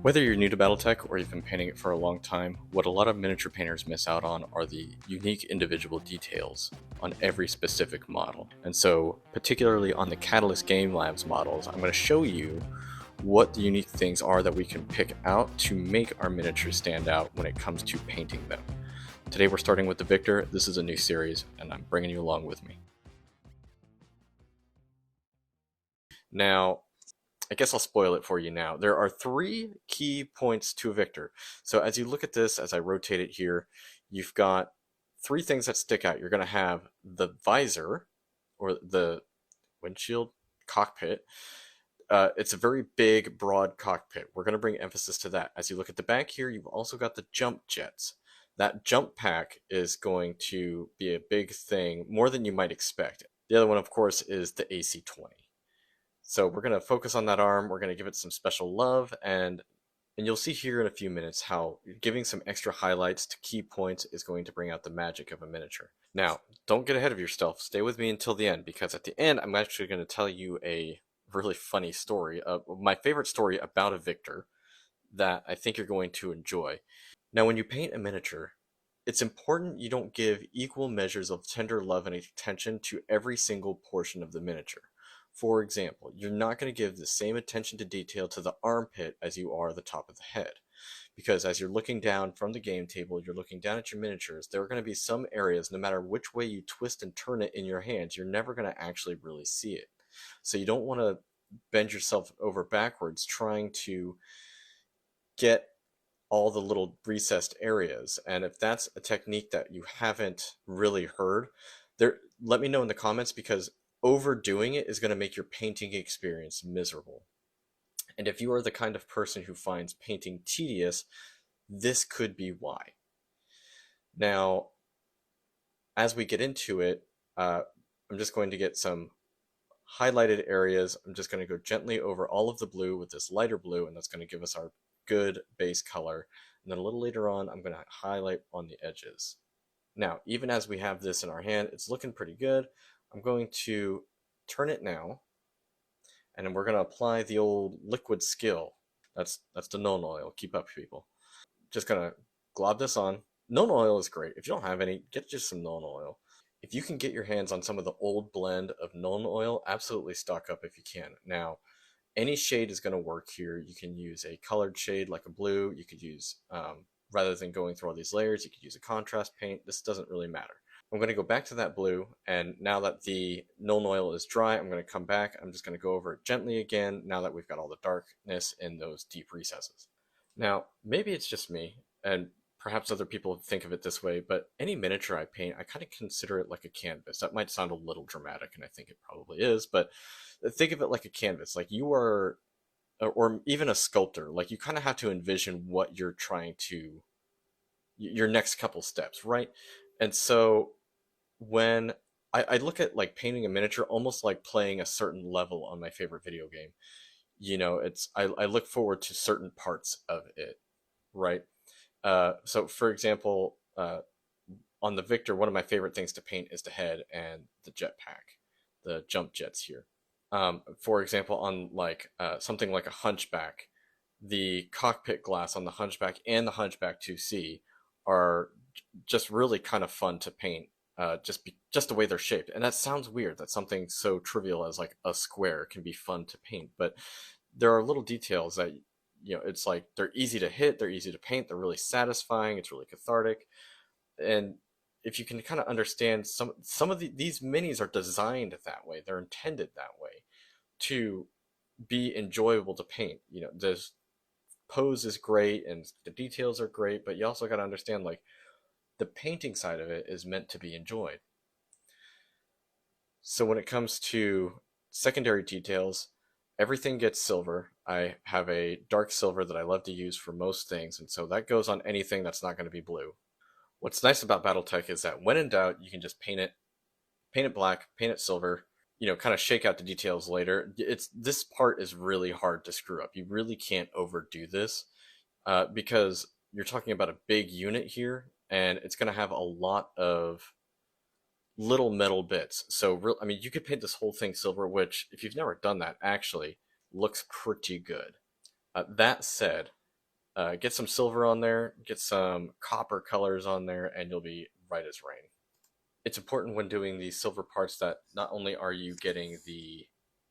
Whether you're new to BattleTech or you've been painting it for a long time, what a lot of miniature painters miss out on are the unique individual details on every specific model. And so, particularly on the Catalyst Game Labs models, I'm going to show you what the unique things are that we can pick out to make our miniatures stand out when it comes to painting them. Today we're starting with the Victor. This is a new series, and I'm bringing you along with me. Now, I guess I'll spoil it for you now. There are 3 key points to a Victor. So as you look at this, as I rotate it here, you've got 3 things that stick out. You're going to have the visor, or the windshield cockpit. It's a very big, broad cockpit. We're going to bring emphasis to that. As you look at the back here, you've also got the jump jets. That jump pack is going to be a big thing, more than you might expect. The other one, of course, is the AC-20. So we're going to focus on that arm, we're going to give it some special love, and you'll see here in a few minutes how giving some extra highlights to key points is going to bring out the magic of a miniature. Now, don't get ahead of yourself, stay with me until the end, because at the end I'm actually going to tell you a really funny story, my favorite story about a Victor that I think you're going to enjoy. Now, when you paint a miniature, it's important you don't give equal measures of tender love and attention to every single portion of the miniature. For example, you're not going to give the same attention to detail to the armpit as you are the top of the head. Because as you're looking down from the game table, you're looking down at your miniatures, there are going to be some areas, no matter which way you twist and turn it in your hands, you're never going to actually really see it. So you don't want to bend yourself over backwards trying to get all the little recessed areas. And if that's a technique that you haven't really heard, let me know in the comments, because overdoing it is going to make your painting experience miserable. And if you are the kind of person who finds painting tedious, this could be why. Now, as we get into it, I'm just going to get some highlighted areas. I'm just going to go gently over all of the blue with this lighter blue, and that's going to give us our good base color. And then a little later on, I'm going to highlight on the edges. Now, even as we have this in our hand, it's looking pretty good. I'm going to turn it now, and then we're going to apply the old liquid skill. That's the Nuln oil. Keep up, people. Just going to glob this on. Nuln oil is great. If you don't have any, get just some Nuln oil. If you can get your hands on some of the old blend of Nuln oil, absolutely stock up if you can. Now, any shade is going to work here. You can use a colored shade like a blue. You could use, rather than going through all these layers, you could use a contrast paint. This doesn't really matter. I'm going to go back to that blue, and now that the Nuln oil is dry, I'm going to come back. I'm just going to go over it gently again, now that we've got all the darkness in those deep recesses. Now, maybe it's just me, and perhaps other people think of it this way, but any miniature I paint, I kind of consider it like a canvas. That might sound a little dramatic, and I think it probably is, but think of it like a canvas. Like you are, or even a sculptor, like you kind of have to envision what you're trying to, your next couple steps, right? And so when I look at like painting a miniature almost like playing a certain level on my favorite video game. You know, I look forward to certain parts of it, right? So for example, on the Victor, one of my favorite things to paint is the head and the jetpack, the jump jets here. For example, on like something like a Hunchback, the cockpit glass on the Hunchback and the Hunchback 2C are just really kind of fun to paint, just the way they're shaped. And that sounds weird that something so trivial as like a square can be fun to paint, but there are little details that, you know, it's like they're easy to hit, they're easy to paint, they're really satisfying, it's really cathartic. And if you can kind of understand some of these minis are designed that way, they're intended that way to be enjoyable to paint. You know, this pose is great and the details are great, but you also got to understand like the painting side of it is meant to be enjoyed. So when it comes to secondary details, everything gets silver. I have a dark silver that I love to use for most things, and so that goes on anything that's not going to be blue. What's nice about BattleTech is that when in doubt, you can just paint it black, paint it silver, you know, kind of shake out the details later. This part is really hard to screw up. You really can't overdo this because you're talking about a big unit here, and it's going to have a lot of little metal bits. So, I mean, you could paint this whole thing silver, which, if you've never done that, actually looks pretty good. That said, Get some silver on there, get some copper colors on there, and you'll be right as rain. It's important when doing these silver parts that not only are you getting the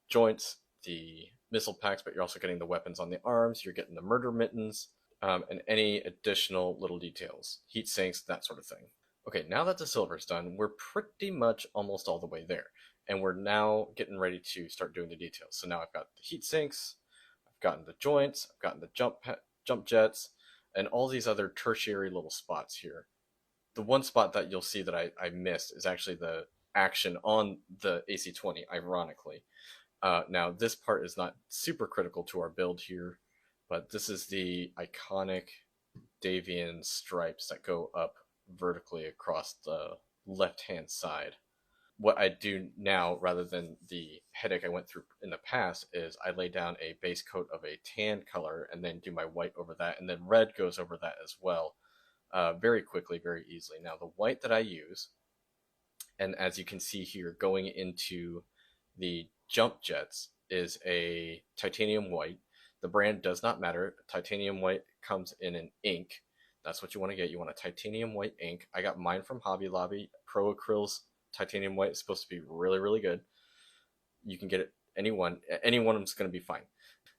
joints, the missile packs, but you're also getting the weapons on the arms, you're getting the murder mittens, and any additional little details, heat sinks, that sort of thing. Okay, now that the silver's done, we're pretty much almost all the way there. And we're now getting ready to start doing the details. So now I've got the heat sinks, I've gotten the joints, I've gotten the jump jets, and all these other tertiary little spots here. The one spot that you'll see that I missed is actually the action on the AC-20, ironically. Now, this part is not super critical to our build here, but this is the iconic Davian stripes that go up vertically across the left-hand side. What I do now, rather than the headache I went through in the past, is I lay down a base coat of a tan color and then do my white over that, and then red goes over that as well, very quickly, very easily. Now, the white that I use, and as you can see here, going into the jump jets, is a titanium white. The brand does not matter. Titanium white comes in an ink. That's what you want to get. You want a titanium white ink. I got mine from Hobby Lobby. Pro Acryl's titanium white is supposed to be really, really good. You can get it anyone. Anyone is going to be fine.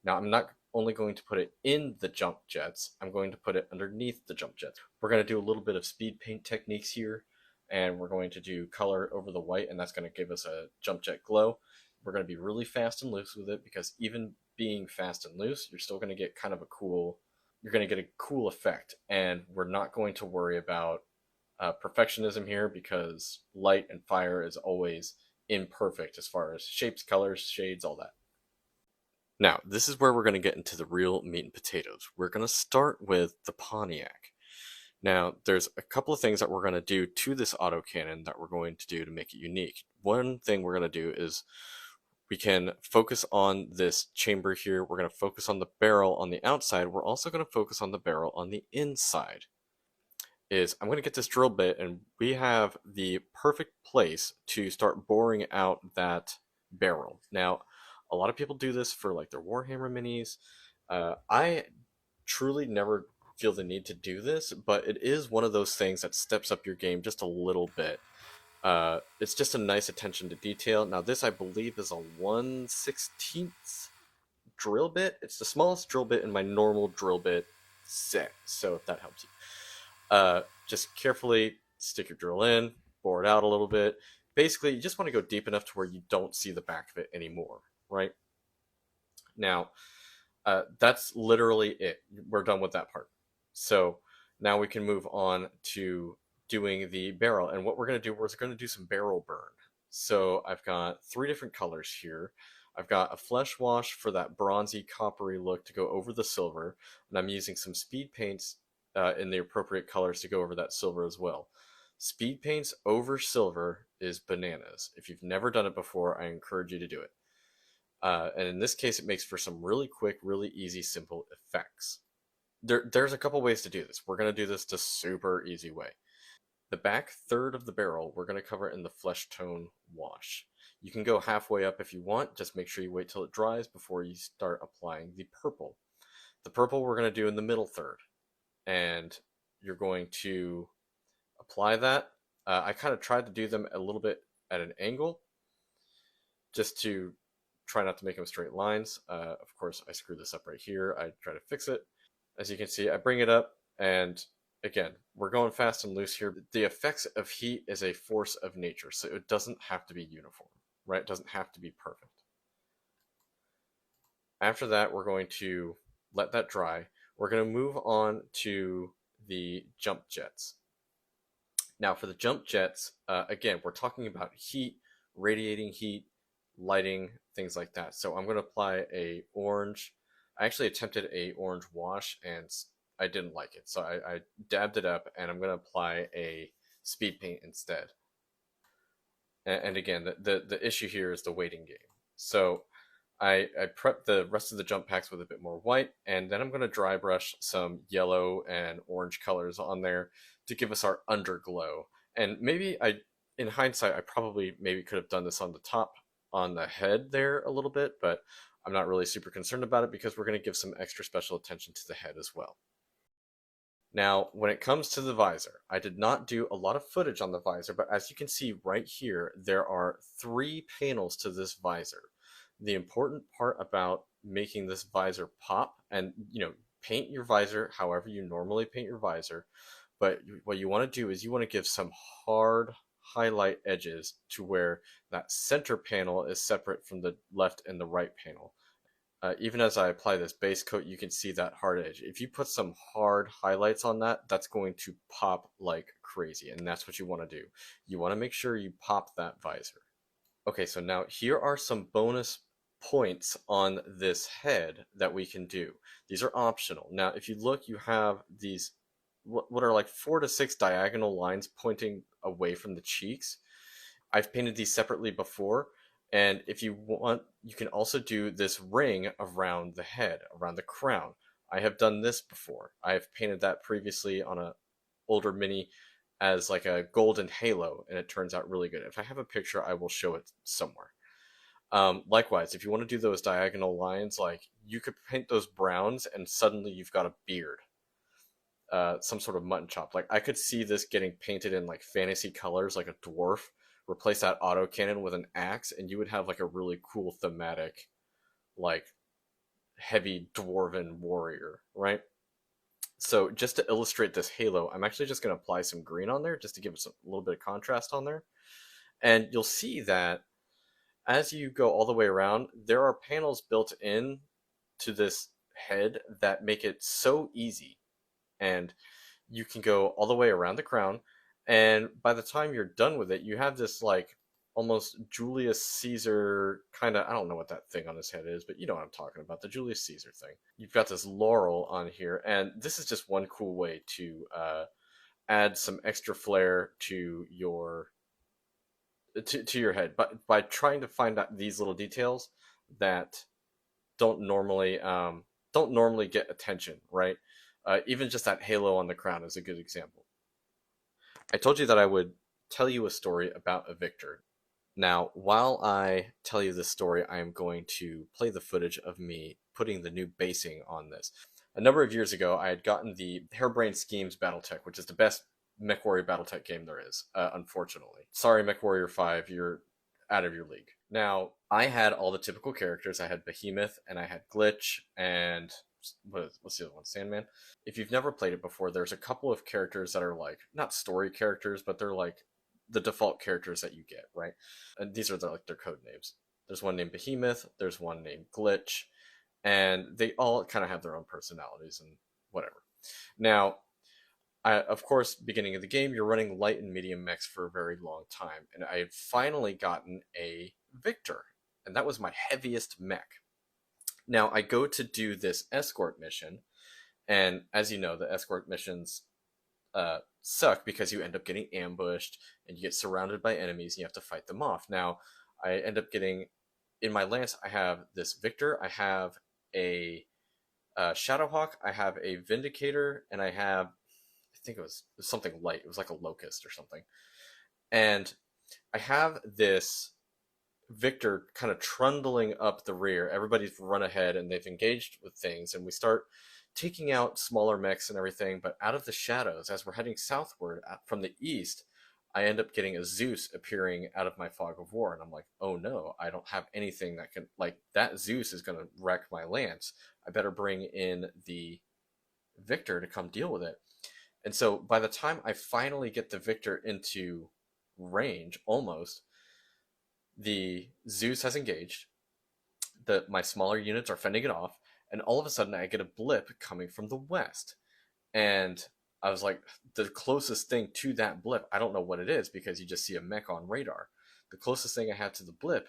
Now, I'm not only going to put it in the jump jets, I'm going to put it underneath the jump jets. We're going to do a little bit of speed paint techniques here, and we're going to do color over the white, and that's going to give us a jump jet glow. We're going to be really fast and loose with it, because even being fast and loose, you're still going to get kind of a cool, you're going to get a cool effect, and we're not going to worry about perfectionism here, because light and fire is always imperfect as far as shapes, colors, shades, all that. Now, this is where we're going to get into the real meat and potatoes. We're going to start with the Pontiac. Now, there's a couple of things that we're going to do to this autocannon that we're going to do to make it unique. One thing we're going to do is we can focus on this chamber here. We're going to focus on the barrel on the outside. We're also going to focus on the barrel on the inside. I'm going to get this drill bit, and we have the perfect place to start boring out that barrel. Now, a lot of people do this for like their Warhammer minis. I truly never feel the need to do this, but it is one of those things that steps up your game just a little bit. It's just a nice attention to detail. Now, this I believe is a 1/16 drill bit. It's the smallest drill bit in my normal drill bit set, so if that helps you. Just carefully stick your drill in, bore it out a little bit. Basically, you just want to go deep enough to where you don't see the back of it anymore, right? Now, that's literally it. We're done with that part. So now we can move on to doing the barrel. And what we're going to do, we're going to do some barrel burn. So I've got 3 different colors here. I've got a flesh wash for that bronzy, coppery look to go over the silver. And I'm using some speed paints in the appropriate colors to go over that silver as well. Speed paints over silver is bananas. If you've never done it before, I encourage you to do it. And in this case, it makes for some really quick, really easy, simple effects. There's a couple ways to do this. We're going to do this the super easy way. The back third of the barrel, we're going to cover in the flesh tone wash. You can go halfway up if you want. Just make sure you wait till it dries before you start applying the purple. The purple we're going to do in the middle third. And you're going to apply that. I kind of tried to do them a little bit at an angle, just to try not to make them straight lines. Of course, I screwed this up right here. I try to fix it. As you can see, I bring it up, and again, we're going fast and loose here. The effects of heat is a force of nature, so it doesn't have to be uniform, right? It doesn't have to be perfect. After that, we're going to let that dry. We're going to move on to the jump jets. Now, for the jump jets, again, we're talking about heat, radiating heat, lighting, things like that. So I'm going to apply a orange. I actually attempted a orange wash, and I didn't like it. So I dabbed it up, and I'm going to apply a speed paint instead. And again, the issue here is the waiting game. So I prepped the rest of the jump packs with a bit more white, and then I'm going to dry brush some yellow and orange colors on there to give us our underglow. And maybe in hindsight, I probably maybe could have done this on the top, on the head there a little bit, but I'm not really super concerned about it because we're going to give some extra special attention to the head as well. Now, when it comes to the visor, I did not do a lot of footage on the visor, but as you can see right here, there are 3 panels to this visor. The important part about making this visor pop, and paint your visor however you normally paint your visor, but what you want to do is you want to give some hard highlight edges to where that center panel is separate from the left and the right panel. Even as I apply this base coat, you can see that hard edge. If you put some hard highlights on that, that's going to pop like crazy, and that's what you want to do. You want to make sure you pop that visor. Okay, so now here are some bonus points on this head that we can do. These are optional. Now, if you look, you have these, what are like 4 to 6 diagonal lines pointing away from the cheeks. I've painted these separately before, and if you want, you can also do this ring around the head, around the crown. I have done this before. I have painted that previously on a older mini as like a golden halo, and it turns out really good. If I have a picture, I will show it somewhere. Likewise, if you want to do those diagonal lines, like you could paint those browns and suddenly you've got a beard. Some sort of mutton chop. Like I could see this getting painted in like fantasy colors, like a dwarf. Replace that autocannon with an axe, and you would have like a really cool thematic, like heavy dwarven warrior, right? So just to illustrate this halo, I'm actually just going to apply some green on there just to give it a little bit of contrast on there. And you'll see that as you go all the way around, there are panels built in to this head that make it so easy. And you can go all the way around the crown, and by the time you're done with it, you have this like almost Julius Caesar kind of, I don't know what that thing on his head is, but you know what I'm talking about, the Julius Caesar thing. You've got this laurel on here, and this is just one cool way to add some extra flair to your your head, but by trying to find out these little details that don't normally get attention, right? Even just that halo on the crown is a good example. I told you that I would tell you a story about a Victor. Now, while I tell you this story, I am going to play the footage of me putting the new basing on this. A number of years ago, I had gotten the Harebrained Schemes BattleTech, which is the best MechWarrior BattleTech game there is, unfortunately. Sorry, MechWarrior 5, you're out of your league. Now, I had all the typical characters. I had Behemoth, and I had Glitch, and what's the other one? Sandman. If you've never played it before, there's a couple of characters that are like, not story characters, but they're like the default characters that you get, right? And these are like their code names. There's one named Behemoth, there's one named Glitch, and they all kind of have their own personalities and whatever. Now, of course, beginning of the game, you're running light and medium mechs for a very long time, and I had finally gotten a Victor, and that was my heaviest mech. Now, I go to do this escort mission, and as you know, the escort missions suck because you end up getting ambushed, and you get surrounded by enemies, and you have to fight them off. Now, I end up getting, in my lance, I have this Victor, I have a Shadowhawk, I have a Vindicator, and I have, I think it was something light, it was like a Locust or something. And I have this Victor kind of trundling up the rear. Everybody's run ahead and they've engaged with things, and we start taking out smaller mechs and everything. But out of the shadows, as we're heading southward from the east, I end up getting a Zeus appearing out of my fog of war, and I'm like, oh no, I don't have anything that can, like, that Zeus is going to wreck my lance. I better bring in the Victor to come deal with it. And so by the time I finally get the Victor into range, almost, the Zeus has engaged, my smaller units are fending it off, and all of a sudden I get a blip coming from the west. And I was like, the closest thing to that blip, I don't know what it is because you just see a mech on radar. The closest thing I have to the blip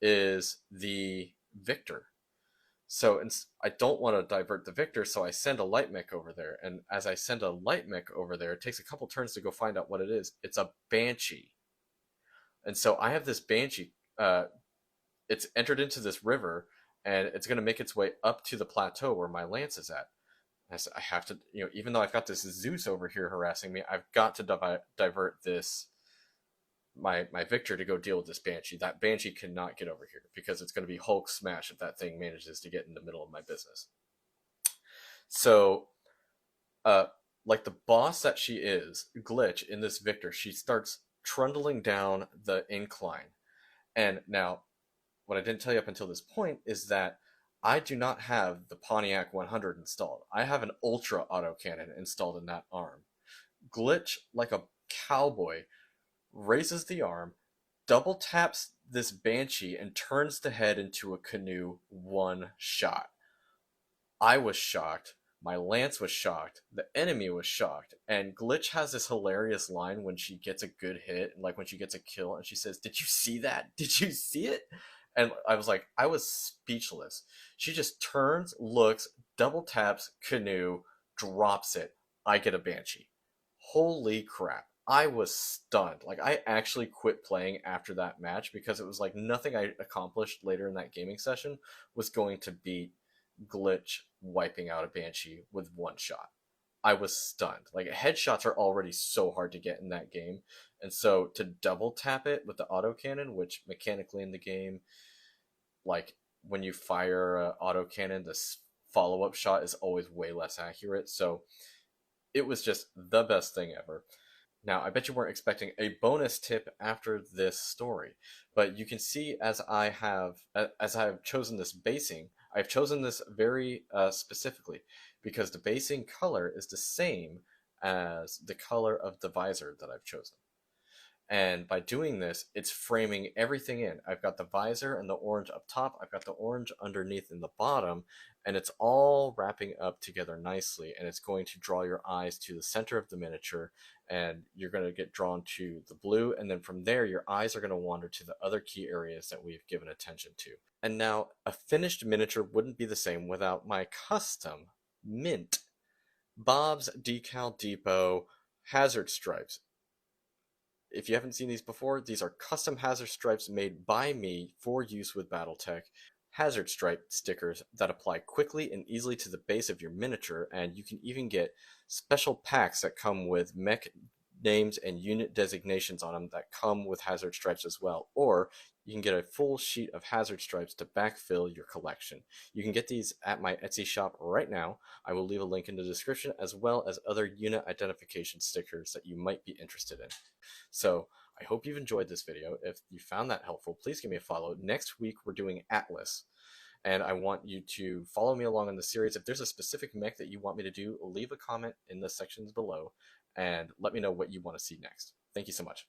is the Victor. So I don't want to divert the Victor, so I send a light mech over there. And as I send a light mech over there, it takes a couple turns to go find out what it is. It's a Banshee. And so I have this Banshee, it's entered into this river, and it's going to make its way up to the plateau where my lance is at. I have to, even though I've got this Zeus over here harassing me, I've got to divert this, my Victor, to go deal with this Banshee. That Banshee cannot get over here because it's going to be Hulk smash if that thing manages to get in the middle of my business. So, like the boss that she is, Glitch, in this Victor, she starts trundling down the incline. And now, what I didn't tell you up until this point is that I do not have the Pontiac 100 installed. I have an Ultra autocannon installed in that arm. Glitch, like a cowboy, raises the arm, double taps this Banshee, and turns the head into a canoe one shot. I was shocked. My lance was shocked. The enemy was shocked. And Glitch has this hilarious line when she gets a good hit, like when she gets a kill, and she says, "Did you see that? Did you see it?" And I was like, I was speechless. She just turns, looks, double taps, canoe, drops it. I get a Banshee. Holy crap. I was stunned. Like, I actually quit playing after that match because it was like nothing I accomplished later in that gaming session was going to beat Glitch wiping out a Banshee with one shot. I was stunned. Like, headshots are already so hard to get in that game, and so to double tap it with the autocannon, which mechanically in the game, like when you fire an autocannon, this follow up shot is always way less accurate. So it was just the best thing ever. Now, I bet you weren't expecting a bonus tip after this story, but you can see as I have chosen this basing, I've chosen this very specifically because the basing color is the same as the color of the visor that I've chosen. And by doing this, it's framing everything in. I've got the visor and the orange up top. I've got the orange underneath in the bottom, and it's all wrapping up together nicely. And it's going to draw your eyes to the center of the miniature, and you're going to get drawn to the blue. And then from there, your eyes are going to wander to the other key areas that we've given attention to. And now, a finished miniature wouldn't be the same without my custom mint Bob's Decal Depot hazard stripes. If you haven't seen these before, these are custom hazard stripes made by me for use with BattleTech. Hazard stripe stickers that apply quickly and easily to the base of your miniature, and you can even get special packs that come with mech names and unit designations on them that come with hazard stripes as well. Or you can get a full sheet of hazard stripes to backfill your collection. You can get these at my Etsy shop right now. I will leave a link in the description, as well as other unit identification stickers that you might be interested in. So I hope you've enjoyed this video. If you found that helpful, please give me a follow. Next week, we're doing Atlas, and I want you to follow me along in the series. If there's a specific mech that you want me to do, leave a comment in the sections below, and let me know what you want to see next. Thank you so much.